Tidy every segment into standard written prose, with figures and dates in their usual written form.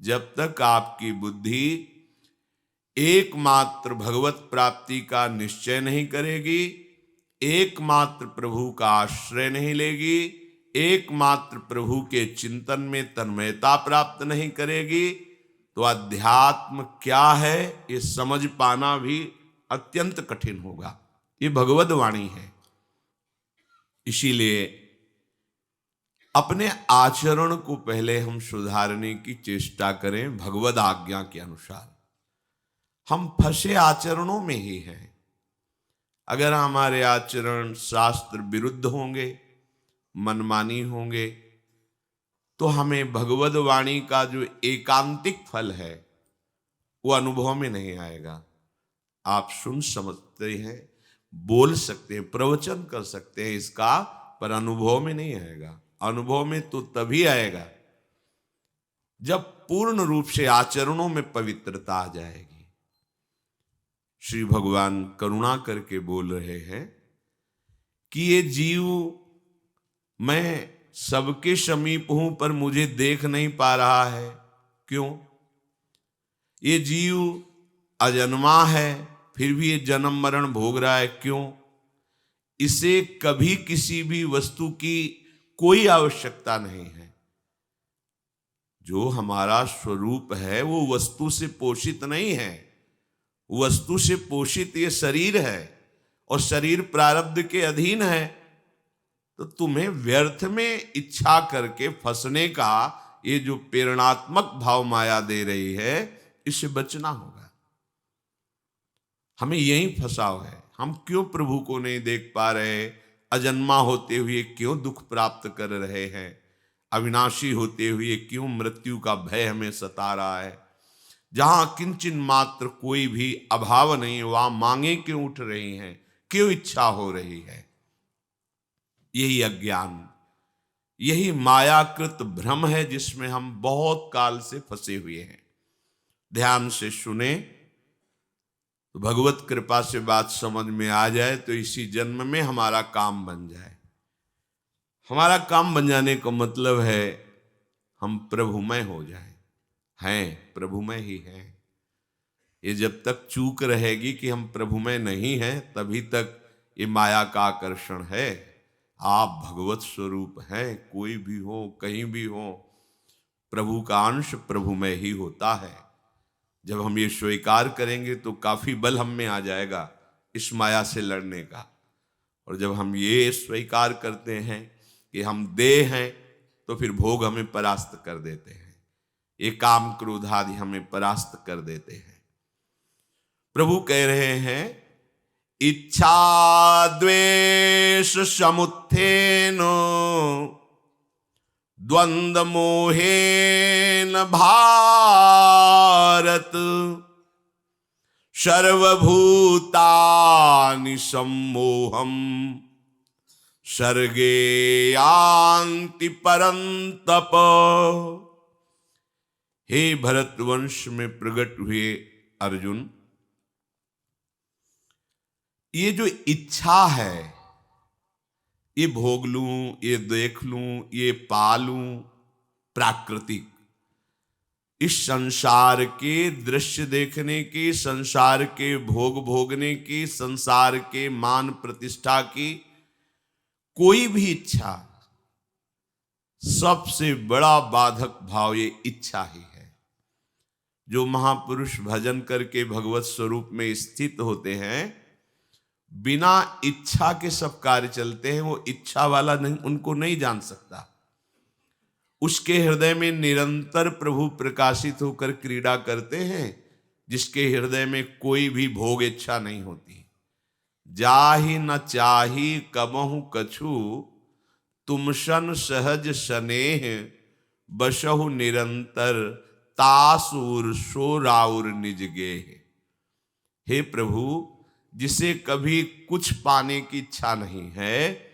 जब तक आपकी बुद्धि एकमात्र भगवत प्राप्ति का निश्चय नहीं करेगी, एकमात्र प्रभु का आश्रय नहीं लेगी, एकमात्र प्रभु के चिंतन में तन्मयता प्राप्त नहीं करेगी, तो अध्यात्म क्या है ये समझ पाना भी अत्यंत कठिन होगा। ये भगवद वाणी है। इसीलिए अपने आचरण को पहले हम सुधारने की चेष्टा करें भगवद आज्ञा के अनुसार। हम फंसे आचरणों में ही हैं। अगर हमारे आचरण शास्त्र विरुद्ध होंगे, मनमानी होंगे, तो हमें भगवद वाणी का जो एकांतिक फल है वो अनुभव में नहीं आएगा। आप सुन समझते हैं, बोल सकते हैं, प्रवचन कर सकते हैं इसका, पर अनुभव में नहीं आएगा। अनुभव में तो तभी आएगा जब पूर्ण रूप से आचरणों में पवित्रता आ जाएगी। श्री भगवान करुणा करके बोल रहे हैं कि ये जीव, मैं सबके समीप हूं पर मुझे देख नहीं पा रहा है। क्यों? ये जीव अजन्मा है फिर भी ये जन्म मरण भोग रहा है। क्यों? इसे कभी किसी भी वस्तु की कोई आवश्यकता नहीं है। जो हमारा स्वरूप है वो वस्तु से पोषित नहीं है। वस्तु से पोषित ये शरीर है और शरीर प्रारब्ध के अधीन है। तो तुम्हें व्यर्थ में इच्छा करके फंसने का ये जो प्रेरणात्मक भाव माया दे रही है, इससे बचना होगा। हमें यही फंसाव है। हम क्यों प्रभु को नहीं देख पा रहे? अजन्मा होते हुए क्यों दुख प्राप्त कर रहे हैं? अविनाशी होते हुए क्यों मृत्यु का भय हमें सता रहा है? जहां किंचिन मात्र कोई भी अभाव नहीं, वहां मांगे क्यों उठ रही हैं? क्यों इच्छा हो रही है? यही अज्ञान, यही मायाकृत भ्रम है जिसमें हम बहुत काल से फंसे हुए हैं। ध्यान से सुने तो भगवत कृपा से बात समझ में आ जाए तो इसी जन्म में हमारा काम बन जाए। हमारा काम बन जाने का मतलब है हम प्रभुमय हो जाएं। हैं प्रभुमय ही हैं। ये जब तक चूक रहेगी कि हम प्रभुमय नहीं हैं, तभी तक ये माया का आकर्षण है। आप भगवत स्वरूप हैं। कोई भी हो, कहीं भी हो, प्रभु का अंश प्रभुमय ही होता है। जब हम ये स्वीकार करेंगे तो काफी बल हम में आ जाएगा इस माया से लड़ने का। और जब हम ये स्वीकार करते हैं कि हम देह हैं, तो फिर भोग हमें परास्त कर देते हैं। ये काम क्रोध आदि हमें परास्त कर देते हैं। प्रभु कह रहे हैं, इच्छा द्वेष समुत्थेन द्वंद्व मोहेन भारत सर्वभूतानि सम्मोहम् सर्गे यान्ति परन्तप। हे भरतवंश में प्रकट हुए अर्जुन, ये जो इच्छा है, ये भोग लूं, ये देख लूं, ये पालूं, प्राकृतिक, इस संसार के दृश्य देखने की, संसार के भोग भोगने की, संसार के मान प्रतिष्ठा की कोई भी इच्छा, सबसे बड़ा बाधक भाव ये इच्छा ही है। जो महापुरुष भजन करके भगवत स्वरूप में स्थित होते हैं, बिना इच्छा के सब कार्य चलते हैं। वो इच्छा वाला नहीं, उनको नहीं जान सकता। उसके हृदय में निरंतर प्रभु प्रकाशित होकर क्रीड़ा करते हैं, जिसके हृदय में कोई भी भोग इच्छा नहीं होती। जाहि न चाही कबहु कछु तुमसन सहज स्नेह बसहु निरंतर तासुर सोराउर निज गेह। हे प्रभु, जिसे कभी कुछ पाने की इच्छा नहीं है,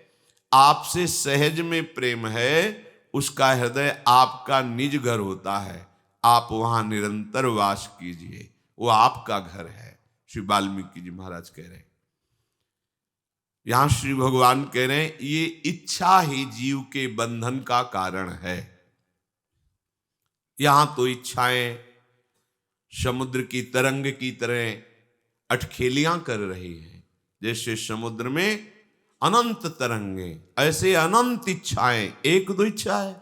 आपसे सहज में प्रेम है, उसका हृदय आपका निज घर होता है। आप वहां निरंतर वास कीजिए, वो आपका घर है। श्री वाल्मीकि जी महाराज कह रहे हैं। यहां श्री भगवान कह रहे हैं, ये इच्छा ही जीव के बंधन का कारण है। यहां तो इच्छाएं समुद्र की तरंग की तरह अटखेलियां कर रही है। जैसे समुद्र में अनंत तरंगे, ऐसे अनंत इच्छाएं, एक दो इच्छा है,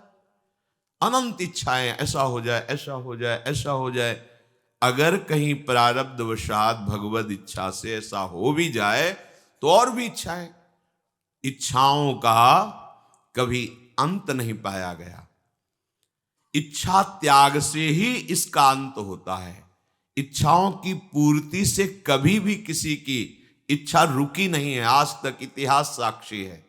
अनंत इच्छाएं, ऐसा हो जाए, ऐसा हो जाए, ऐसा हो जाए। अगर कहीं प्रारब्धवशात भगवद इच्छा से ऐसा हो भी जाए तो और भी इच्छाएं, इच्छाओं का कभी अंत नहीं पाया गया। इच्छा त्याग से ही इसका अंत होता है। इच्छाओं की पूर्ति से कभी भी किसी की इच्छा रुकी नहीं है, आज तक इतिहास साक्षी है।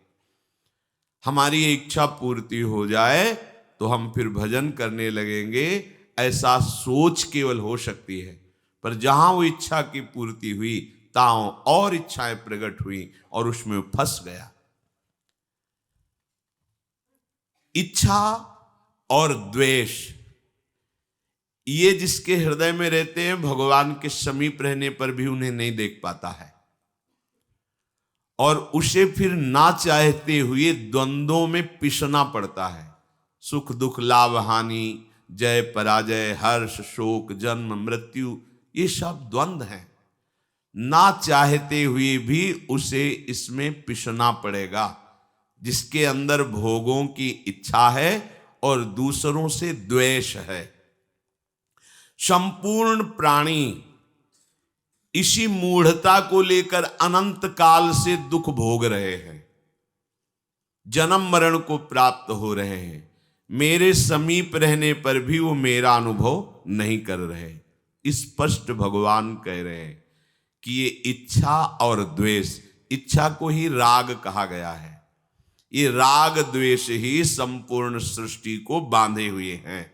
हमारी इच्छा पूर्ति हो जाए तो हम फिर भजन करने लगेंगे, ऐसा सोच केवल हो सकती है। पर जहां वो इच्छा की पूर्ति हुई ताओ और इच्छाएं प्रकट हुई और उसमें फंस गया। इच्छा और द्वेष ये जिसके हृदय में रहते हैं, भगवान के समीप रहने पर भी उन्हें नहीं देख पाता है और उसे फिर ना चाहते हुए द्वंद्वों में पिसना पड़ता है। सुख दुख, लाभ हानि, जय पराजय, हर्ष शोक, जन्म मृत्यु, ये सब द्वंद्व हैं। ना चाहते हुए भी उसे इसमें पिसना पड़ेगा। जिसके अंदर भोगों की इच्छा है और दूसरों से द्वेष है। संपूर्ण प्राणी इसी मूढ़ता को लेकर अनंत काल से दुख भोग रहे हैं, जन्म मरण को प्राप्त हो रहे हैं। मेरे समीप रहने पर भी वो मेरा अनुभव नहीं कर रहे। स्पष्ट भगवान कह रहे हैं कि ये इच्छा और द्वेष, इच्छा को ही राग कहा गया है, ये राग द्वेष ही संपूर्ण सृष्टि को बांधे हुए हैं।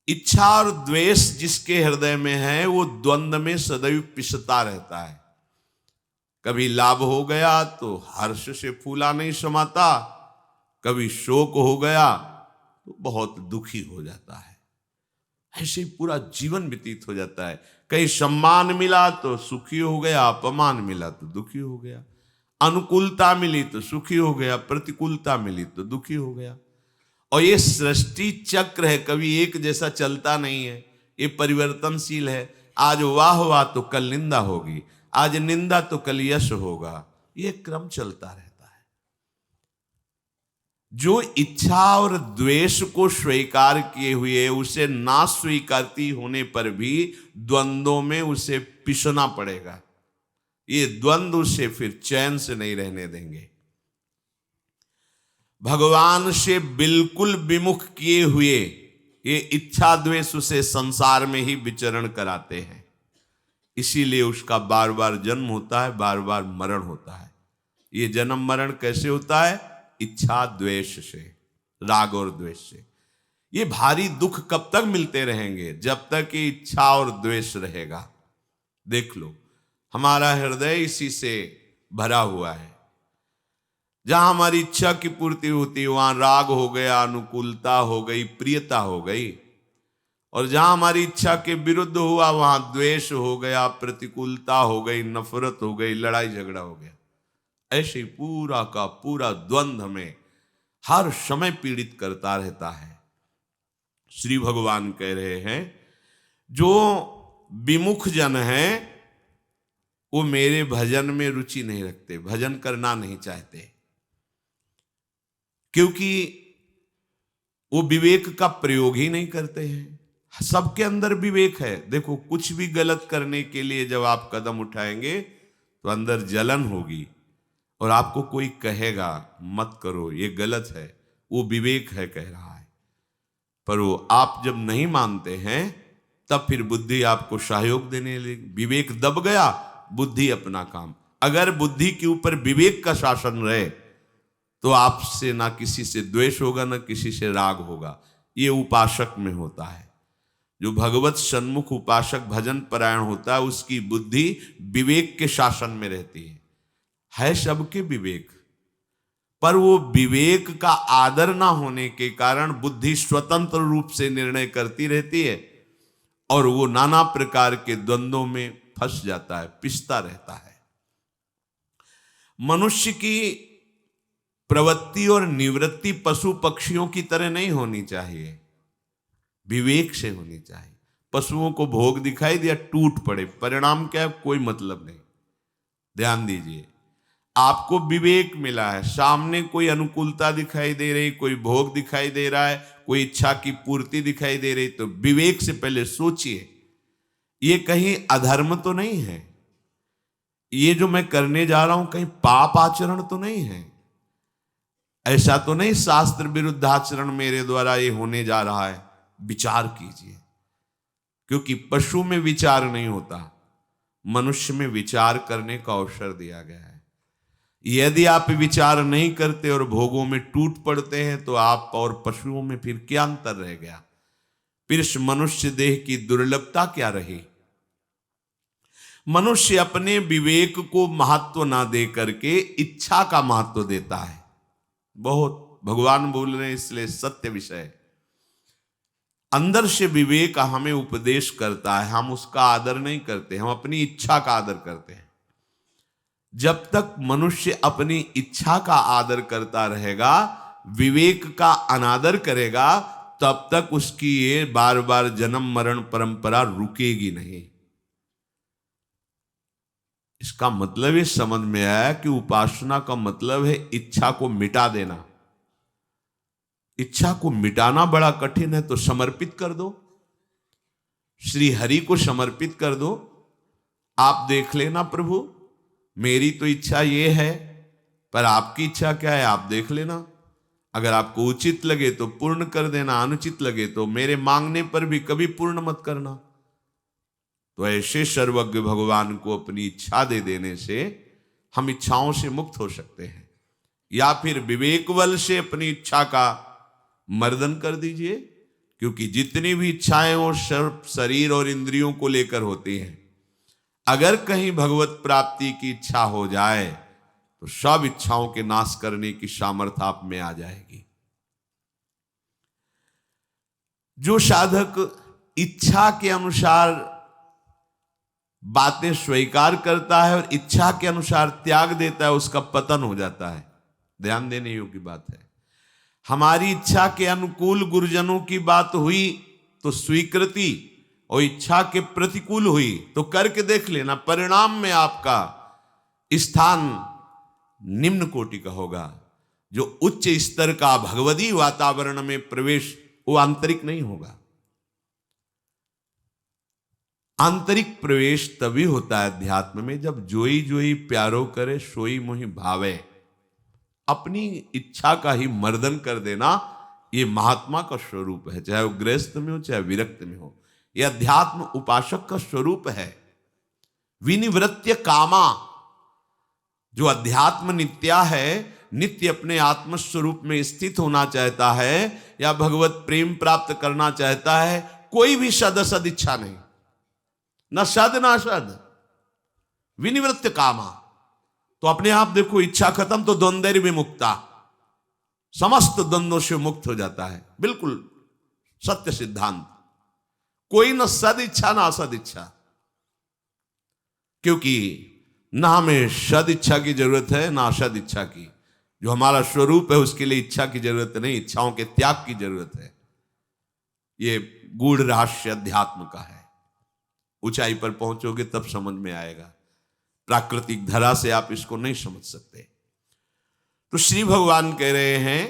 इच्छा और द्वेष जिसके हृदय में है वो द्वंद्व में सदैव पिसता रहता है। कभी लाभ हो गया तो हर्ष से फूला नहीं समाता, कभी शोक हो गया तो बहुत दुखी हो जाता है। ऐसे ही पूरा जीवन व्यतीत हो जाता है। कहीं सम्मान मिला तो सुखी हो गया, अपमान मिला तो दुखी हो गया, अनुकूलता मिली तो सुखी हो गया, प्रतिकूलता मिली तो दुखी हो गया। और ये सृष्टि चक्र है, कभी एक जैसा चलता नहीं है, ये परिवर्तनशील है। आज वाह वाह तो कल निंदा होगी, आज निंदा तो कल यश होगा, ये क्रम चलता रहता है। जो इच्छा और द्वेष को स्वीकार किए हुए उसे ना स्वीकारती होने पर भी द्वंद्वों में उसे पिसना पड़ेगा। ये द्वंद्व उसे फिर चैन से नहीं रहने देंगे। भगवान से बिल्कुल विमुख किए हुए ये इच्छा द्वेष उसे संसार में ही विचरण कराते हैं। इसीलिए उसका बार बार जन्म होता है, बार बार मरण होता है। ये जन्म मरण कैसे होता है? इच्छा द्वेष से, राग और द्वेष से। ये भारी दुख कब तक मिलते रहेंगे? जब तक ये इच्छा और द्वेष रहेगा। देख लो, हमारा हृदय इसी से भरा हुआ है। जहां हमारी इच्छा की पूर्ति होती है वहां राग हो गया, अनुकूलता हो गई, प्रियता हो गई। और जहां हमारी इच्छा के विरुद्ध हुआ वहां द्वेष हो गया, प्रतिकूलता हो गई, नफरत हो गई, लड़ाई झगड़ा हो गया। ऐसे पूरा का पूरा द्वंद्व हमें हर समय पीड़ित करता रहता है। श्री भगवान कह रहे हैं जो विमुख जन हैं वो मेरे भजन में रुचि नहीं रखते, भजन करना नहीं चाहते, क्योंकि वो विवेक का प्रयोग ही नहीं करते हैं। सबके अंदर विवेक है। देखो, कुछ भी गलत करने के लिए जब आप कदम उठाएंगे तो अंदर जलन होगी और आपको कोई कहेगा मत करो, ये गलत है, वो विवेक है कह रहा है। पर वो आप जब नहीं मानते हैं तब फिर बुद्धि आपको सहयोग देने लगी। विवेक दब गया, बुद्धि अपना काम। अगर बुद्धि के ऊपर विवेक का शासन रहे तो आपसे ना किसी से द्वेष होगा, ना किसी से राग होगा। ये उपासक में होता है। जो भगवत सन्मुख उपासक भजन परायण होता है उसकी बुद्धि विवेक के शासन में रहती है सबके विवेक, पर वो विवेक का आदर ना होने के कारण बुद्धि स्वतंत्र रूप से निर्णय करती रहती है और वो नाना प्रकार के द्वंद्वों में फंस जाता है, पिसता रहता है। मनुष्य की प्रवृत्ति और निवृत्ति पशु पक्षियों की तरह नहीं होनी चाहिए, विवेक से होनी चाहिए। पशुओं को भोग दिखाई दिया, टूट पड़े, परिणाम क्या है, कोई मतलब नहीं। ध्यान दीजिए, आपको विवेक मिला है, सामने कोई अनुकूलता दिखाई दे रही, कोई भोग दिखाई दे रहा है, कोई इच्छा की पूर्ति दिखाई दे रही, तो विवेक से पहले सोचिए ये कहीं अधर्म तो नहीं है, ये जो मैं करने जा रहा हूं कहीं पाप आचरण तो नहीं है, ऐसा तो नहीं शास्त्र विरुद्ध आचरण मेरे द्वारा ये होने जा रहा है। विचार कीजिए, क्योंकि पशु में विचार नहीं होता, मनुष्य में विचार करने का अवसर दिया गया है। यदि आप विचार नहीं करते और भोगों में टूट पड़ते हैं तो आप और पशुओं में फिर क्या अंतर रह गया, फिर इस मनुष्य देह की दुर्लभता क्या रही। मनुष्य अपने विवेक को महत्व ना दे करके इच्छा का महत्व देता है। बहुत भगवान बोल रहे हैं, इसलिए सत्य विषय, अंदर से विवेक हमें उपदेश करता है, हम उसका आदर नहीं करते, हम अपनी इच्छा का आदर करते हैं। जब तक मनुष्य अपनी इच्छा का आदर करता रहेगा, विवेक का अनादर करेगा, तब तक उसकी ये बार बार जन्म मरण परंपरा रुकेगी नहीं। इसका मतलब ये समझ में आया कि उपासना का मतलब है इच्छा को मिटा देना। इच्छा को मिटाना बड़ा कठिन है, तो समर्पित कर दो, श्री हरि को समर्पित कर दो। आप देख लेना प्रभु, मेरी तो इच्छा ये है, पर आपकी इच्छा क्या है आप देख लेना। अगर आपको उचित लगे तो पूर्ण कर देना, अनुचित लगे तो मेरे मांगने पर भी कभी पूर्ण मत करना। तो ऐसे सर्वज्ञ भगवान को अपनी इच्छा दे देने से हम इच्छाओं से मुक्त हो सकते हैं। या फिर विवेक बल से अपनी इच्छा का मर्दन कर दीजिए, क्योंकि जितनी भी इच्छाएं वो शरीर और इंद्रियों को लेकर होती हैं। अगर कहीं भगवत प्राप्ति की इच्छा हो जाए तो सब इच्छाओं के नाश करने की सामर्थ्य आप में आ जाएगी। जो साधक इच्छा के अनुसार बातें स्वीकार करता है और इच्छा के अनुसार त्याग देता है, उसका पतन हो जाता है। ध्यान देने योग्य बात है। हमारी इच्छा के अनुकूल गुरुजनों की बात हुई तो स्वीकृति, और इच्छा के प्रतिकूल हुई तो करके देख लेना, परिणाम में आपका स्थान निम्न कोटि का होगा। जो उच्च स्तर का भगवदी वातावरण में प्रवेश, वो आंतरिक नहीं होगा। आंतरिक प्रवेश तभी होता है अध्यात्म में जब जोई जोई प्यारो करे सोई मोहि भावे। अपनी इच्छा का ही मर्दन कर देना, ये महात्मा का स्वरूप है, चाहे वो गृहस्थ में हो चाहे विरक्त में हो। यह अध्यात्म उपासक का स्वरूप है। विनिवृत्य कामा, जो अध्यात्म नित्या है, नित्य अपने आत्म स्वरूप में स्थित होना चाहता है या भगवत प्रेम प्राप्त करना चाहता है, कोई भी सद असद इच्छा नहीं, न सद न असद, विनिवृत्त कामा। तो अपने आप देखो, इच्छा खत्म तो द्वंद्व विमुक्ता, समस्त द्वंद्वों से मुक्त हो जाता है। बिल्कुल सत्य सिद्धांत। कोई न सद इच्छा ना असद इच्छा, क्योंकि ना हमें सद इच्छा की जरूरत है ना असद इच्छा की। जो हमारा स्वरूप है उसके लिए इच्छा की जरूरत नहीं, इच्छाओं के त्याग की जरूरत है। ये गूढ़ रहस्य अध्यात्म का है। ऊंचाई पर पहुंचोगे तब समझ में आएगा, प्राकृतिक धरा से आप इसको नहीं समझ सकते। तो श्री भगवान कह रहे हैं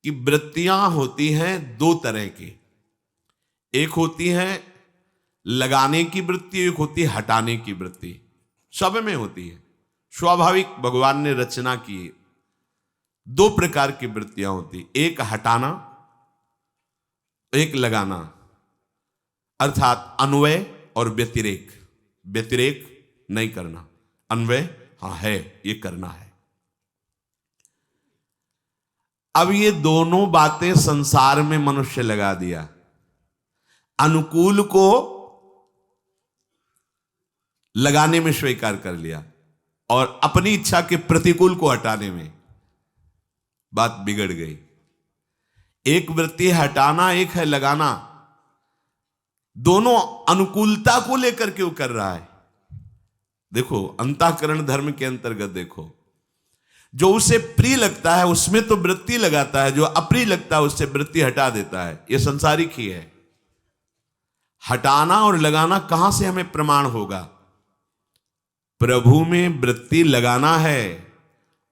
कि वृत्तियां होती हैं दो तरह की, एक होती है लगाने की वृत्ति, एक होती है हटाने की वृत्ति। सब में होती है, स्वाभाविक भगवान ने रचना की है। दो प्रकार की वृत्तियां होती, एक हटाना, एक लगाना, अर्थात अन्वय और व्यतिरेक। व्यतिरेक नहीं करना, अन्वय हाँ है, ये करना है। अब ये दोनों बातें संसार में मनुष्य लगा दिया। अनुकूल को लगाने में स्वीकार कर लिया और अपनी इच्छा के प्रतिकूल को हटाने में बात बिगड़ गई। एक वृत्ति है हटाना, एक है लगाना। दोनों अनुकूलता को लेकर के वो कर रहा है। देखो अंतःकरण धर्म के अंतर्गत देखो, जो उसे प्रिय लगता है उसमें तो वृत्ति लगाता है, जो अप्रिय लगता है उससे वृत्ति हटा देता है। यह संसारिक ही है। हटाना और लगाना कहां से हमें प्रमाण होगा? प्रभु में वृत्ति लगाना है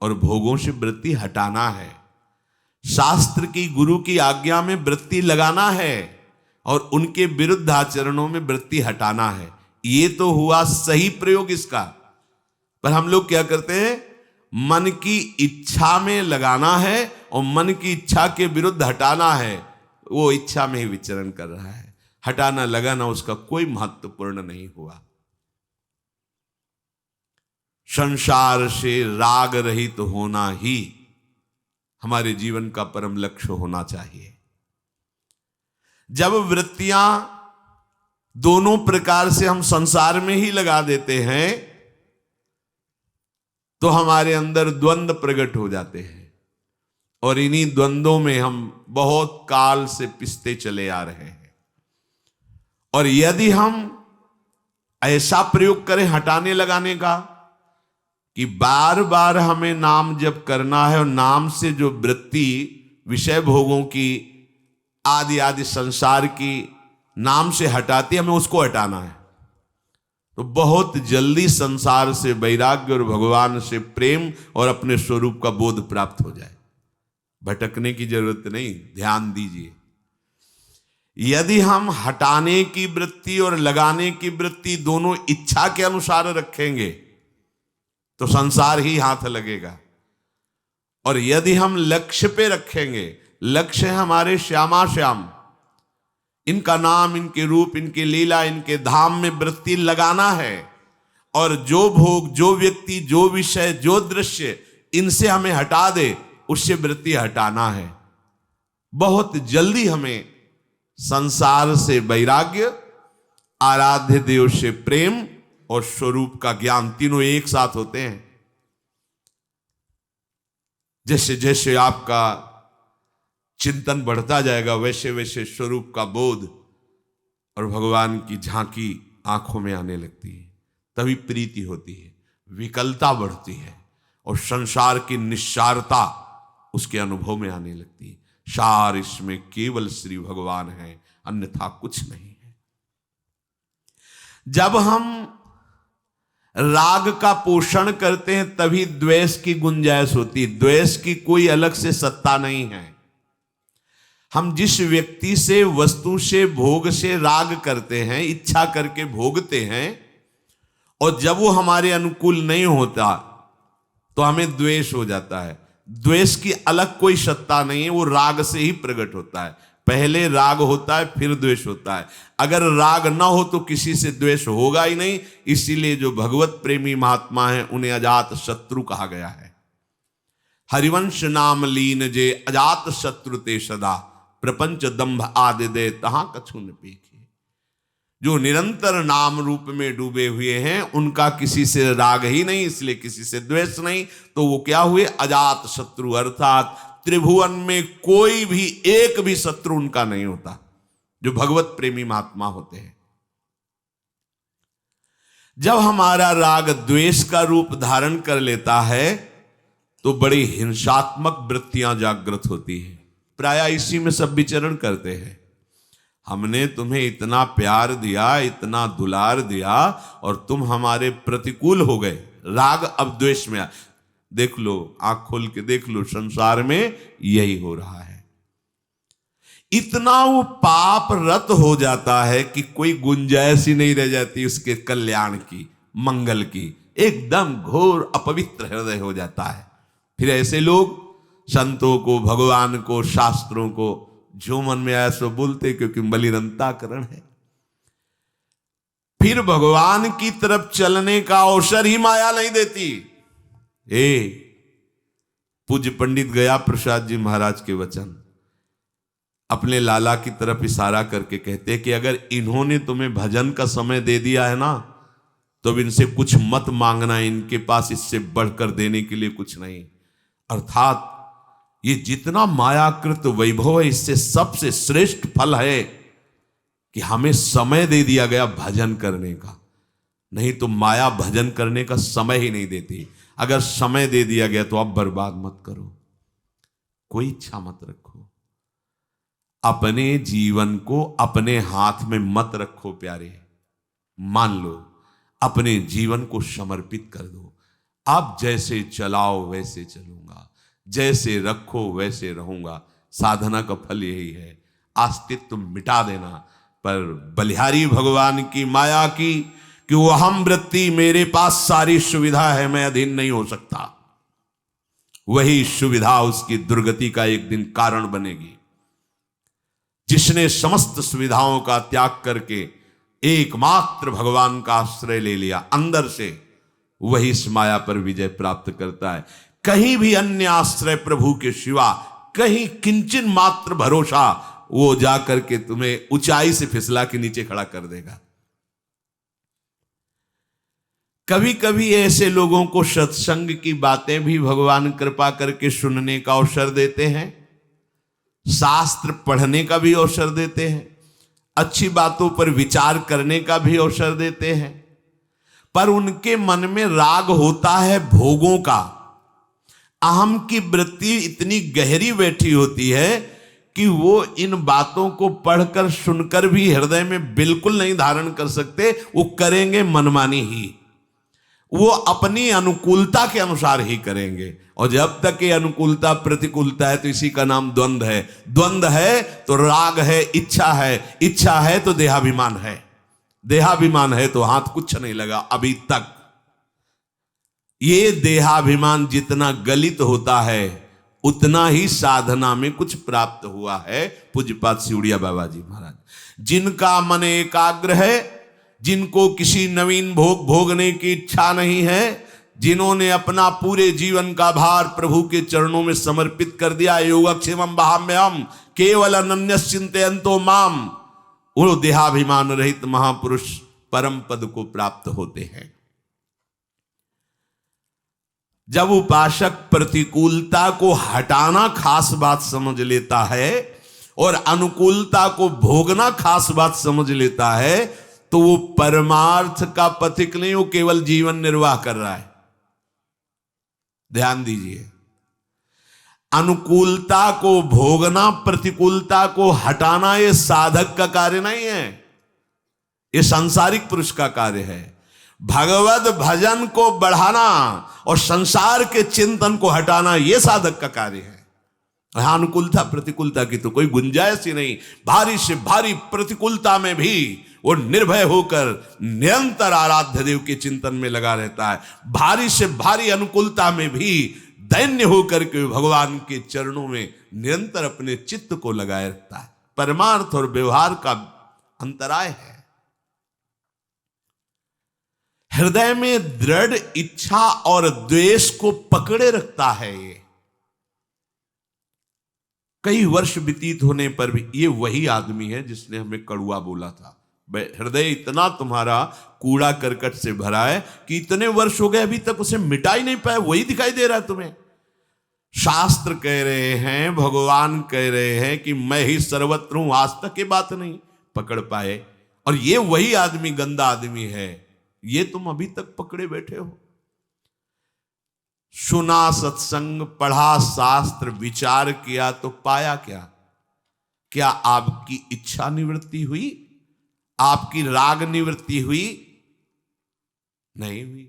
और भोगों से वृत्ति हटाना है। शास्त्र की, गुरु की आज्ञा में वृत्ति लगाना है और उनके विरुद्ध आचरणों में वृत्ति हटाना है। ये तो हुआ सही प्रयोग इसका। पर हम लोग क्या करते हैं? मन की इच्छा में लगाना है और मन की इच्छा के विरुद्ध हटाना है। वो इच्छा में ही विचरण कर रहा है। हटाना लगाना उसका कोई महत्वपूर्ण नहीं हुआ। संसार से राग रहित होना ही हमारे जीवन का परम लक्ष्य होना चाहिए। जब वृत्तियां दोनों प्रकार से हम संसार में ही लगा देते हैं तो हमारे अंदर द्वंद्व प्रकट हो जाते हैं और इन्हीं द्वंद्वों में हम बहुत काल से पिसते चले आ रहे हैं। और यदि हम ऐसा प्रयोग करें हटाने लगाने का कि बार बार हमें नाम जप करना है और नाम से जो वृत्ति विषय भोगों की आदि आदि संसार की नाम से हटाती है, हमें उसको हटाना है, तो बहुत जल्दी संसार से वैराग्य और भगवान से प्रेम और अपने स्वरूप का बोध प्राप्त हो जाए। भटकने की जरूरत नहीं, ध्यान दीजिए। यदि हम हटाने की वृत्ति और लगाने की वृत्ति दोनों इच्छा के अनुसार रखेंगे तो संसार ही हाथ लगेगा। और यदि हम लक्ष्य पे रखेंगे, लक्ष्य है हमारे श्यामा श्याम, इनका नाम, इनके रूप, इनकी लीला, इनके धाम में वृत्ति लगाना है और जो भोग, जो व्यक्ति, जो विषय, जो दृश्य इनसे हमें हटा दे उससे वृत्ति हटाना है। बहुत जल्दी हमें संसार से वैराग्य, आराध्य देव से प्रेम और स्वरूप का ज्ञान तीनों एक साथ होते हैं। जैसे जैसे आपका चिंतन बढ़ता जाएगा वैसे वैसे स्वरूप का बोध और भगवान की झांकी आंखों में आने लगती है। तभी प्रीति होती है, विकलता बढ़ती है और संसार की निस्सारता उसके अनुभव में आने लगती है। सार इसमें केवल श्री भगवान है, अन्यथा कुछ नहीं है। जब हम राग का पोषण करते हैं तभी द्वेष की गुंजाइश होती है। द्वेष की कोई अलग से सत्ता नहीं है। हम जिस व्यक्ति से, वस्तु से, भोग से राग करते हैं, इच्छा करके भोगते हैं, और जब वो हमारे अनुकूल नहीं होता तो हमें द्वेष हो जाता है। द्वेष की अलग कोई सत्ता नहीं है, वो राग से ही प्रकट होता है। पहले राग होता है फिर द्वेष होता है। अगर राग ना हो तो किसी से द्वेष होगा ही नहीं। इसीलिए जो भगवत प्रेमी महात्मा हैं उन्हें अजात शत्रु कहा गया है। हरिवंश नाम लीन जे अजात शत्रु ते सदा, प्रपंच दंभ आदि दे तहां कछु न पेखे। जो निरंतर नाम रूप में डूबे हुए हैं उनका किसी से राग ही नहीं, इसलिए किसी से द्वेष नहीं। तो वो क्या हुए? अजात शत्रु, अर्थात त्रिभुवन में कोई भी एक भी शत्रु उनका नहीं होता, जो भगवत प्रेमी महात्मा होते हैं। जब हमारा राग द्वेष का रूप धारण कर लेता है तो बड़ी हिंसात्मक वृत्तियां जागृत होती हैं। प्रायः इसी में सब विचरण करते हैं। हमने तुम्हें इतना प्यार दिया, इतना दुलार दिया और तुम हमारे प्रतिकूल हो गए। राग अब द्वेष में आ। देख लो, आंख खोल के देख लो, संसार में यही हो रहा है। इतना वो पाप रत हो जाता है कि कोई गुंजाइश ही नहीं रह जाती उसके कल्याण की, मंगल की। एकदम घोर अपवित्र हृदय हो जाता है। फिर ऐसे लोग संतों को, भगवान को, शास्त्रों को जो मन में आया सो बोलते, क्योंकि बलिरंताकरण है। फिर भगवान की तरफ चलने का अवसर ही माया नहीं देती। पूज्य पंडित गया प्रसाद जी महाराज के वचन अपने लाला की तरफ इशारा करके कहते कि अगर इन्होंने तुम्हें भजन का समय दे दिया है ना तो अब इनसे कुछ मत मांगना, इनके पास इससे बढ़कर देने के लिए कुछ नहीं। अर्थात ये जितना मायाकृत वैभव है इससे सबसे श्रेष्ठ फल है कि हमें समय दे दिया गया भजन करने का। नहीं तो माया भजन करने का समय ही नहीं देती। अगर समय दे दिया गया तो अब बर्बाद मत करो, कोई इच्छा मत रखो, अपने जीवन को अपने हाथ में मत रखो प्यारे। मान लो, अपने जीवन को समर्पित कर दो। अब जैसे चलाओ वैसे चलूंगा, जैसे रखो वैसे रहूंगा। साधना का फल यही है, अस्तित्व मिटा देना। पर बलिहारी भगवान की माया की कि वो हम वृत्ति, मेरे पास सारी सुविधा है, मैं अधीन नहीं हो सकता, वही सुविधा उसकी दुर्गति का एक दिन कारण बनेगी। जिसने समस्त सुविधाओं का त्याग करके एकमात्र भगवान का आश्रय ले लिया अंदर से, वही इस माया पर विजय प्राप्त करता है। कहीं भी अन्य आश्रय प्रभु के सिवा, कहीं किंचन मात्र भरोसा, वो जाकर के तुम्हें ऊंचाई से फिसला के नीचे खड़ा कर देगा। कभी कभी ऐसे लोगों को सत्संग की बातें भी भगवान कृपा करके सुनने का अवसर देते हैं, शास्त्र पढ़ने का भी अवसर देते हैं, अच्छी बातों पर विचार करने का भी अवसर देते हैं। पर उनके मन में राग होता है भोगों का। अहम की वृत्ति इतनी गहरी बैठी होती है कि वो इन बातों को पढ़कर सुनकर भी हृदय में बिल्कुल नहीं धारण कर सकते। वो करेंगे मनमानी ही, वो अपनी अनुकूलता के अनुसार ही करेंगे। और जब तक ये अनुकूलता प्रतिकूलता है तो इसी का नाम द्वंद्व है। द्वंद्व है तो राग है, इच्छा है, इच्छा है तो देहाभिमान है, देहाभिमान है तो हाथ कुछ नहीं लगा अभी तक। ये देहाभिमान जितना गलित होता है उतना ही साधना में कुछ प्राप्त हुआ है। पूज्यपाद सिउड़िया बाबा जी महाराज, जिनका मन एकाग्र है, जिनको किसी नवीन भोग भोगने की इच्छा नहीं है, जिन्होंने अपना पूरे जीवन का भार प्रभु के चरणों में समर्पित कर दिया, योगक्षेमं वहाम्यहम् केवल अनन्यस्य चिन्तयन्तो माम, वो देहाभिमान रहित महापुरुष परम पद को प्राप्त होते हैं। जब उपासक प्रतिकूलता को हटाना खास बात समझ लेता है और अनुकूलता को भोगना खास बात समझ लेता है, तो वो परमार्थ का पथिक नहीं, वो केवल जीवन निर्वाह कर रहा है। ध्यान दीजिए, अनुकूलता को भोगना, प्रतिकूलता को हटाना, ये साधक का कार्य नहीं है, ये सांसारिक पुरुष का कार्य है। भगवत भजन को बढ़ाना और संसार के चिंतन को हटाना, यह साधक का कार्य है। अनुकूलता प्रतिकूलता की तो कोई गुंजाइश ही नहीं। भारी से भारी प्रतिकूलता में भी वो निर्भय होकर निरंतर आराध्य देव के चिंतन में लगा रहता है। भारी से भारी अनुकूलता में भी दैन्य होकर के भगवान के चरणों में निरंतर अपने चित्त को लगाए रखता है। परमार्थ और व्यवहार का अंतराय है। हृदय में दृढ़ इच्छा और द्वेष को पकड़े रखता है। ये कई वर्ष व्यतीत होने पर भी ये वही आदमी है जिसने हमें कड़ुआ बोला था। हृदय इतना तुम्हारा कूड़ा करकट से भरा है कि इतने वर्ष हो गए अभी तक उसे मिटा ही नहीं पाए, वही दिखाई दे रहा है तुम्हें। शास्त्र कह रहे हैं, भगवान कह रहे हैं कि मैं ही सर्वत्र हूं, आज तक ये बात नहीं पकड़ पाए। और ये वही आदमी गंदा आदमी है, ये तुम अभी तक पकड़े बैठे हो। सुना सत्संग, पढ़ा शास्त्र, विचार किया तो पाया क्या? क्या आपकी इच्छा निवृत्ति हुई? आपकी राग निवृत्ति हुई? नहीं हुई।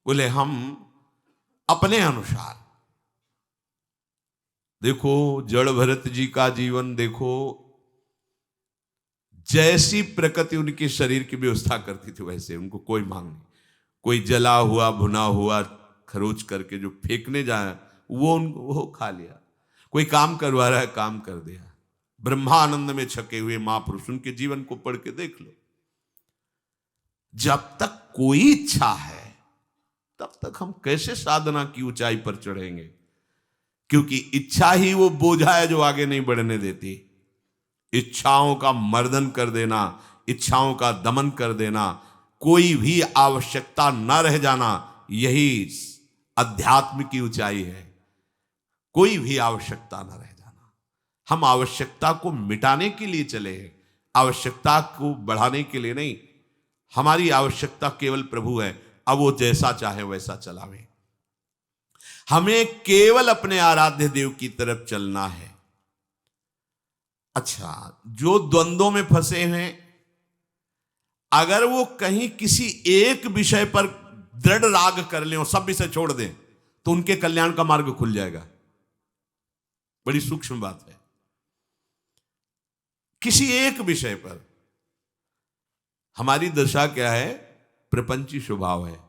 बोले हम अपने अनुसार देखो, जड़ भरत जी का जीवन देखो, जैसी प्रकृति उनके शरीर की व्यवस्था करती थी वैसे उनको कोई मांग नहीं। कोई जला हुआ भुना हुआ खरोच करके जो फेंकने जाए वो खा लिया। कोई काम करवा रहा है, काम कर दिया। ब्रह्मानंद में छके हुए महापुरुष, उनके जीवन को पढ़ के देख लो। जब तक कोई इच्छा है तब तक हम कैसे साधना की ऊंचाई पर चढ़ेंगे? क्योंकि इच्छा ही वो बोझा है जो आगे नहीं बढ़ने देती। इच्छाओं का मर्दन कर देना, इच्छाओं का दमन कर देना, कोई भी आवश्यकता न रह जाना, यही अध्यात्म की ऊंचाई है। कोई भी आवश्यकता न रह जाना। हम आवश्यकता को मिटाने के लिए चले हैं, आवश्यकता को बढ़ाने के लिए नहीं। हमारी आवश्यकता केवल प्रभु है। अब वो जैसा चाहे वैसा चलावे। हमें केवल अपने आराध्य देव की तरफ चलना है। अच्छा, जो द्वंद्वों में फंसे हैं, अगर वो कहीं किसी एक विषय पर दृढ़ राग कर लें और सब विषय छोड़ दें, तो उनके कल्याण का मार्ग खुल जाएगा। बड़ी सूक्ष्म बात है। किसी एक विषय पर हमारी दशा क्या है? प्रपंची स्वभाव है।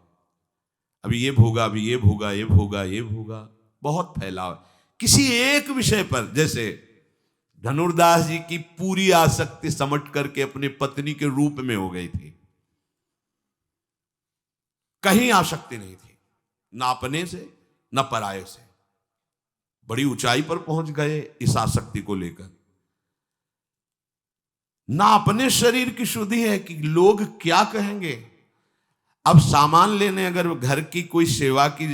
अभी ये भोगा, अभी ये भोगा, ये भोगा, ये भोगा, बहुत फैलाव। किसी एक विषय पर, जैसे धनुर्दास जी की पूरी आसक्ति समट करके अपनी पत्नी के रूप में हो गई थी। कहीं आसक्ति नहीं थी, ना अपने से ना पराये से। बड़ी ऊंचाई पर पहुंच गए इस आसक्ति को लेकर। ना अपने शरीर की शुद्धि है कि लोग क्या कहेंगे। अब सामान लेने अगर घर की कोई सेवा की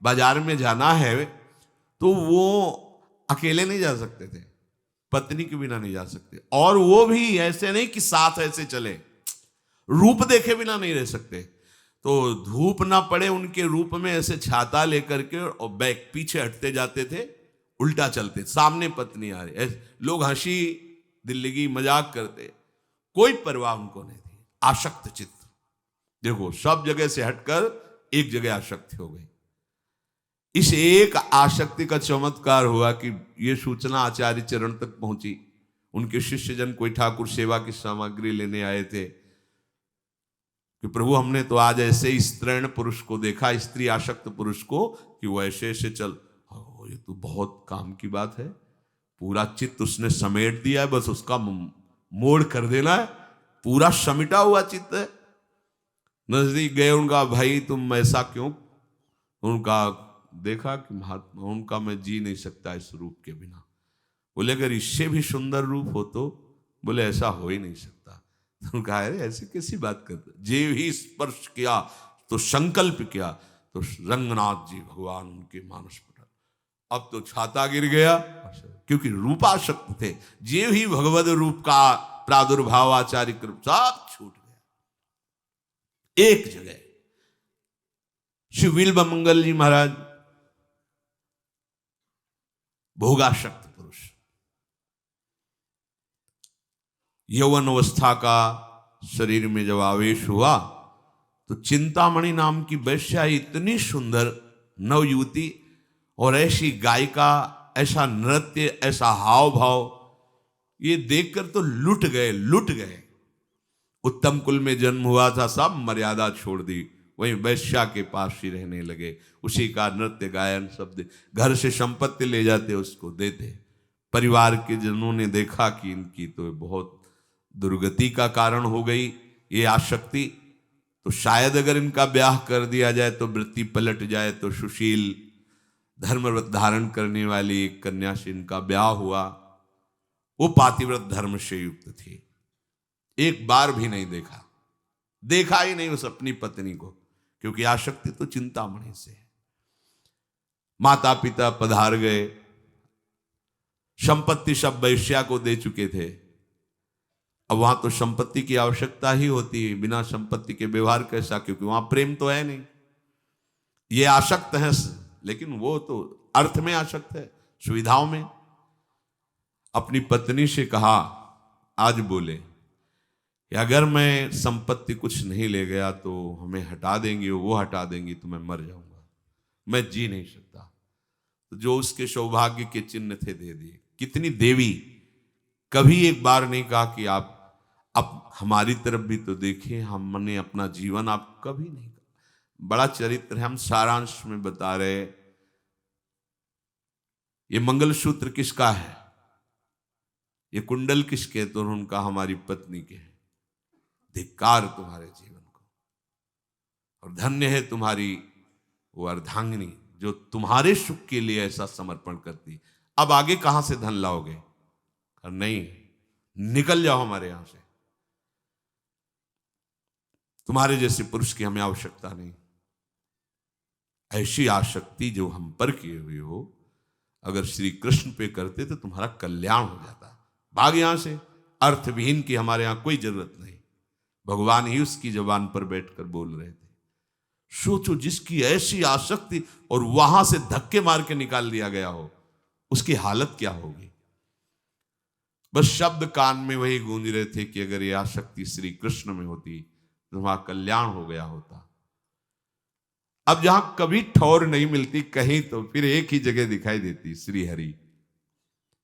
बाजार में जाना है, तो वो अकेले नहीं जा सकते थे, पत्नी के बिना नहीं जा सकते। और वो भी ऐसे नहीं कि साथ ऐसे चले, रूप देखे बिना नहीं रह सकते। तो धूप ना पड़े उनके रूप में ऐसे छाता लेकर के और बैक पीछे हटते जाते थे, उल्टा चलते, सामने पत्नी आ रही, लोग हंसी दिल्लगी मजाक करते, कोई परवाह उनको नहीं थी। आसक्त चित्त, देखो सब जगह से हटकर एक जगह आसक्ति हो गई। इस एक आसक्ति का चमत्कार हुआ कि ये सूचना आचार्य चरण तक पहुंची। उनके शिष्यजन कोई ठाकुर सेवा की सामग्री लेने आए थे कि प्रभु हमने तो आज ऐसे स्त्रैण पुरुष को देखा, स्त्री आसक्त पुरुष को, कि वो ऐसे ऐसे चल, ये तो बहुत काम की बात है। पूरा चित्त उसने समेट दिया है, बस उसका मोड़ कर देना है। पूरा समिटा हुआ चित्त है। नजदीक गए, उनका भाई तुम ऐसा क्यों? उनका देखा कि महात्मा, उनका मैं जी नहीं सकता इस रूप के बिना। बोले अगर इससे भी सुंदर रूप हो तो? बोले ऐसा हो ही नहीं सकता। तो उनका अरे ऐसे कैसी बात करते? जीव ही स्पर्श किया तो संकल्प किया तो रंगनाथ जी भगवान उनके मानस पटल। अब तो छाता गिर गया, क्योंकि रूपाशक्त थे। जीव ही भगवद रूप का प्रादुर्भाव आचार्य कृप सब छूट गया एक जगह। श्री बिल्व मंगल जी महाराज भोगाशक्त पुरुष, यौवन अवस्था का शरीर में जब आवेश हुआ तो चिंतामणि नाम की वैश्या, इतनी सुंदर नवयुवती और ऐसी गायिका, ऐसा नृत्य, ऐसा हाव भाव, ये देखकर तो लुट गए। उत्तम कुल में जन्म हुआ था, सब मर्यादा छोड़ दी, वहीं वैश्या के पास ही रहने लगे। उसी का नृत्य गायन शब्द, घर से संपत्ति ले जाते उसको देते। परिवार के जनों ने देखा कि इनकी तो बहुत दुर्गति का कारण हो गई ये आसक्ति, तो शायद अगर इनका ब्याह कर दिया जाए तो वृत्ति पलट जाए। तो सुशील धर्मव्रत धारण करने वाली एक कन्या से इनका ब्याह हुआ। वो पातिव्रत धर्म से युक्त थी। एक बार भी नहीं देखा ही नहीं उस अपनी पत्नी को, क्योंकि आसक्ति तो चिंतामणि से है। माता पिता पधार गए, संपत्ति सब वैश्या को दे चुके थे। अब वहां तो संपत्ति की आवश्यकता ही होती है, बिना संपत्ति के व्यवहार कैसा? क्योंकि वहां प्रेम तो है नहीं। ये आसक्त है, लेकिन वो तो अर्थ में आसक्त है, सुविधाओं में। अपनी पत्नी से कहा, आज बोले कि अगर मैं संपत्ति कुछ नहीं ले गया तो हमें हटा देंगी, वो हटा देंगी तो मैं मर जाऊंगा, मैं जी नहीं सकता। तो जो उसके सौभाग्य के चिन्ह थे दे दिए। कितनी देवी, कभी एक बार नहीं कहा कि आप अब हमारी तरफ भी तो देखिए, हमने अपना जीवन, आप कभी नहीं कहा। बड़ा चरित्र है, हम सारांश में बता रहे। ये मंगलसूत्र किसका है, ये कुंडल किसके? तो उनका हमारी पत्नी के हैं। धिक्कार तुम्हारे जीवन को, और धन्य है तुम्हारी वो अर्धांगिनी जो तुम्हारे सुख के लिए ऐसा समर्पण करती। अब आगे कहां से धन लाओगे? नहीं, निकल जाओ हमारे यहां से, तुम्हारे जैसे पुरुष की हमें आवश्यकता नहीं। ऐसी आसक्ति जो हम पर किए हुए हो, अगर श्री कृष्ण पे करते तो तुम्हारा कल्याण हो जाता। भाग यहां से, अर्थविहीन की हमारे यहां कोई जरूरत नहीं। भगवान ही उसकी जबान पर बैठकर बोल रहे थे। सोचो, जिसकी ऐसी आसक्ति और वहां से धक्के मार के निकाल दिया गया हो, उसकी हालत क्या होगी। बस शब्द कान में वही गूंज रहे थे कि अगर यह आसक्ति श्री कृष्ण में होती तो वहां कल्याण हो गया होता। अब जहां कभी ठौर नहीं मिलती कहीं, तो फिर एक ही जगह दिखाई देती, श्री हरि।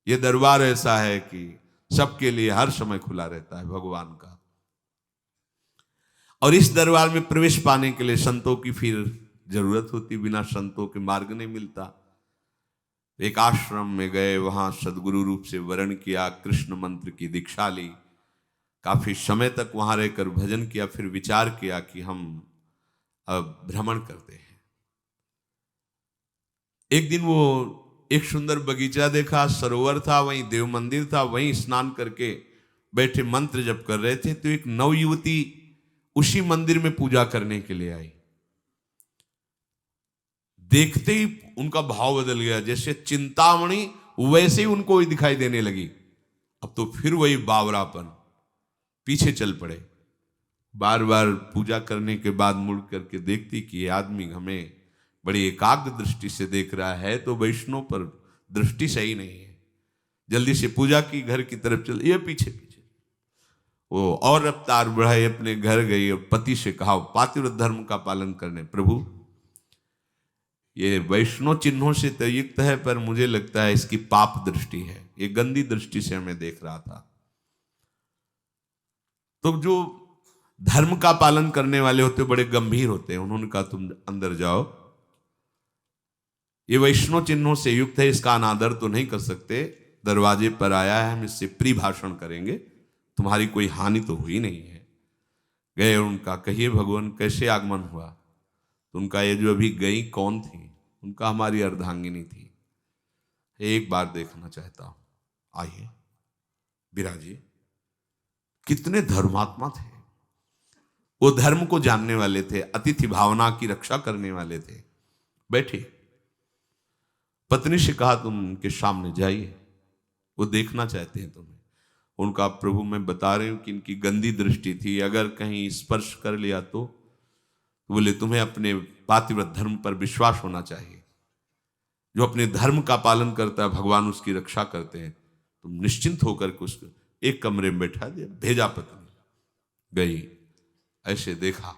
यह दरबार ऐसा है कि सबके लिए हर समय खुला रहता है भगवान का। और इस दरबार में प्रवेश पाने के लिए संतों की फिर जरूरत होती, बिना संतों के मार्ग नहीं मिलता। एक आश्रम में गए, वहां सदगुरु रूप से वर्ण किया, कृष्ण मंत्र की दीक्षा ली, काफी समय तक वहां रहकर भजन किया, फिर विचार किया कि हम अब भ्रमण करते हैं। एक दिन वो एक सुंदर बगीचा देखा, सरोवर था, वहीं देव मंदिर था, वहीं स्नान करके बैठे मंत्र जप कर रहे थे, तो एक नवयुवती उसी मंदिर में पूजा करने के लिए आई। देखते ही उनका भाव बदल गया, जैसे चिंतामणि वैसे ही उनको ही दिखाई देने लगी। अब तो फिर वही बावरापन, पीछे चल पड़े। बार बार पूजा करने के बाद मुड़ करके देखती कि ये आदमी हमें बड़ी एकाग्र दृष्टि से देख रहा है, तो वैष्णव पर दृष्टि सही नहीं है। जल्दी से पूजा की, घर की तरफ चल, ये पीछे पीछे। वो और रफ्तार बढ़ाई, अपने घर गई और पति से कहा, पातिव्रत धर्म का पालन करने। प्रभु, ये वैष्णव चिन्हों से तो युक्त है, पर मुझे लगता है इसकी पाप दृष्टि है, ये गंदी दृष्टि से हमें देख रहा था। तो जो धर्म का पालन करने वाले होते बड़े गंभीर होते हैं। उन्होंने कहा, तुम अंदर जाओ, ये वैष्णव चिन्हों से युक्त है, इसका अनादर तो नहीं कर सकते। दरवाजे पर आया है, हम इससे प्री भाषण करेंगे, तुम्हारी कोई हानि तो हुई नहीं है। गए, उनका कहिए भगवान कैसे आगमन हुआ। तो उनका, ये जो अभी गई कौन थी। उनका, हमारी अर्धांगिनी थी, एक बार देखना चाहता हूं, आइए। विराजिए। कितने धर्मात्मा थे वो, धर्म को जानने वाले थे, अतिथि भावना की रक्षा करने वाले थे। बैठे, पत्नी से कहा, तुम उनके सामने जाइए, वो देखना चाहते हैं तुम्हें। उनका, प्रभु मैं बता रही हूं कि इनकी गंदी दृष्टि थी, अगर कहीं स्पर्श कर लिया तो बोले, तुम्हें अपने पातिव्रत धर्म पर विश्वास होना चाहिए। जो अपने धर्म का पालन करता है, भगवान उसकी रक्षा करते हैं। तुम निश्चिंत होकर के उसको एक कमरे में बैठा दिया, भेजा। पत्नी गई, ऐसे देखा,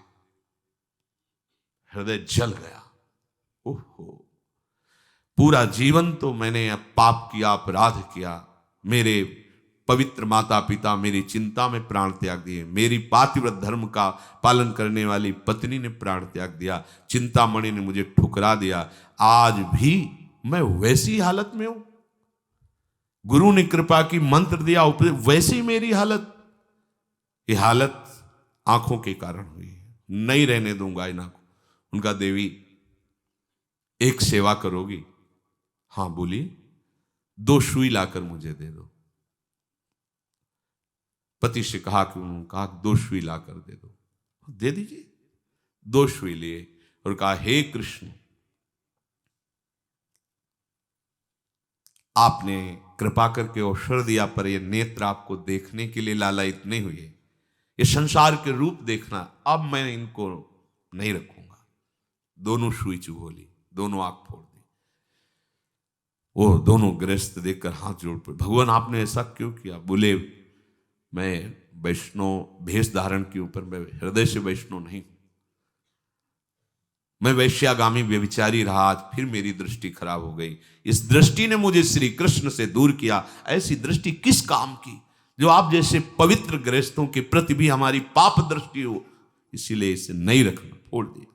हृदय जल गया। ओहो, पूरा जीवन तो मैंने पाप किया, अपराध किया, मेरे पवित्र माता पिता मेरी चिंता में प्राण त्याग दिए, मेरी पातिव्रत धर्म का पालन करने वाली पत्नी ने प्राण त्याग दिया, चिंतामणि ने मुझे ठुकरा दिया, आज भी मैं वैसी हालत में हूं। गुरु ने कृपा की, मंत्र दिया, वैसी मेरी हालत। ये हालत आंखों के कारण हुई है, नहीं रहने दूंगा इन आंखों। उनका, देवी एक सेवा करोगी। हाँ बोलिए। 2 सुई लाकर मुझे दे दो। पति से कहा कि उन्होंने कहा 2 सुई लाकर दे दो। दे दीजिए। 2 सुई लिए और कहा, हे कृष्ण, आपने कृपा करके अवसर दिया, पर ये नेत्र आपको देखने के लिए लालायित नहीं हुए, ये संसार के रूप देखना, अब मैं इनको नहीं रखूंगा। दोनों सुई चुभो ली, दोनों आंख फोड़ दी। वो दोनों गृहस्थ देखकर हाथ जोड़ पड़े, भगवान आपने ऐसा क्यों किया। बोले, मैं वैष्णव भेष धारण के ऊपर, मैं हृदय से वैष्णव नहीं हूं, मैं वैश्यागामी व्यभिचारी रहा, आज फिर मेरी दृष्टि खराब हो गई। इस दृष्टि ने मुझे श्री कृष्ण से दूर किया। ऐसी दृष्टि किस काम की, जो आप जैसे पवित्र गृहस्थों के प्रति भी हमारी पाप दृष्टि हो, इसीलिए इसे नहीं रखना, फोड़ दिया।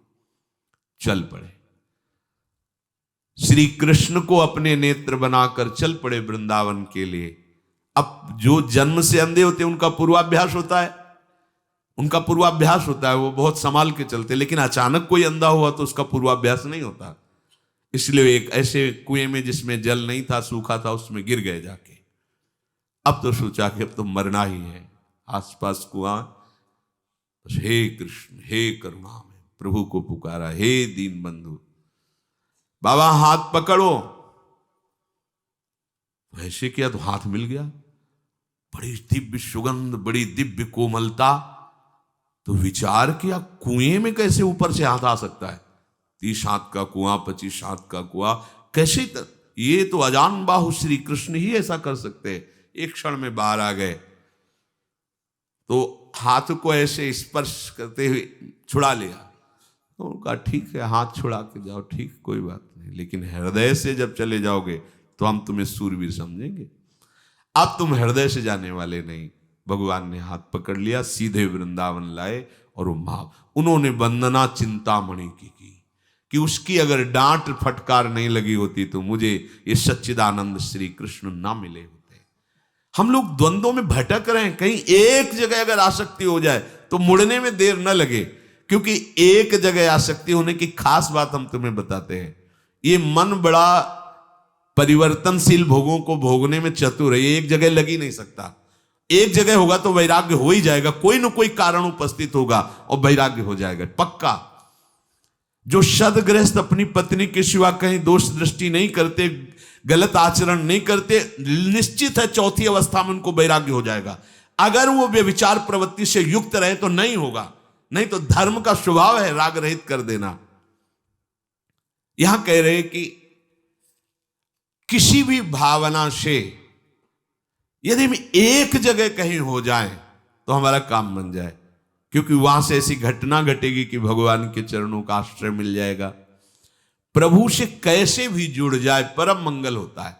चल पड़े, श्री कृष्ण को अपने नेत्र बनाकर चल पड़े वृंदावन के लिए। अब जो जन्म से अंधे होते हैं, उनका पूर्वाभ्यास होता है, वो बहुत संभाल के चलते। लेकिन अचानक कोई अंधा हुआ तो उसका पूर्वाभ्यास नहीं होता। इसलिए एक ऐसे कुएं में जिसमें जल नहीं था, सूखा था, उसमें गिर गए जाके। अब तो सोचा कि अब तो मरना ही है, आसपास कुआं, बस हे कृष्ण हे करुणा में प्रभु को पुकारा, हे दीन बंधु बाबा हाथ पकड़ो। ऐसे किया तो हाथ मिल गया। बड़ी दिव्य सुगंध, बड़ी दिव्य कोमलता, तो विचार किया, कुएं में कैसे ऊपर से हाथ आ सकता है? 30 हाथ का कुआं, 25 हाथ का कुआं, कैसे ये तो अजान बाहु श्री कृष्ण ही ऐसा कर सकते हैं। एक क्षण में बाहर आ गए, तो हाथ को ऐसे स्पर्श करते हुए छुड़ा लिया। तो उनका ठीक है, हाथ छुड़ा के जाओ, ठीक, कोई बात नहीं, लेकिन हृदय से जब चले जाओगे तो हम तुम्हें सूरवीर समझेंगे। अब तुम हृदय से जाने वाले नहीं। भगवान ने हाथ पकड़ लिया, सीधे वृंदावन लाए, और वो मां, उन्होंने वंदना चिंतामणि की कि उसकी अगर डांट फटकार नहीं लगी होती तो मुझे ये सच्चिदानंद श्री कृष्ण ना मिले होते। हम लोग द्वंद्वों में भटक रहे हैं, कहीं एक जगह अगर आसक्ति हो जाए तो मुड़ने में देर न लगे, क्योंकि एक जगह आसक्ति होने की खास बात हम तुम्हें बताते हैं। ये मन बड़ा परिवर्तनशील भोगों को भोगने में चतुर है, ये एक जगह लग ही नहीं सकता। एक जगह होगा तो वैराग्य हो ही जाएगा, कोई न कोई कारण उपस्थित होगा और वैराग्य हो जाएगा पक्का। जो सदगृहस्थ अपनी पत्नी के सिवा कहीं दोष दृष्टि नहीं करते, गलत आचरण नहीं करते, निश्चित है चौथी अवस्था में उनको वैराग्य हो जाएगा। अगर वो व्यभिचार प्रवृत्ति से युक्त रहे तो नहीं होगा, नहीं तो धर्म का स्वभाव है राग रहित कर देना। यहां कह रहे कि किसी भी भावना से यदि हम एक जगह कहीं हो जाए तो हमारा काम बन जाए, क्योंकि वहां से ऐसी घटना घटेगी कि भगवान के चरणों का आश्रय मिल जाएगा। प्रभु से कैसे भी जुड़ जाए परम मंगल होता है।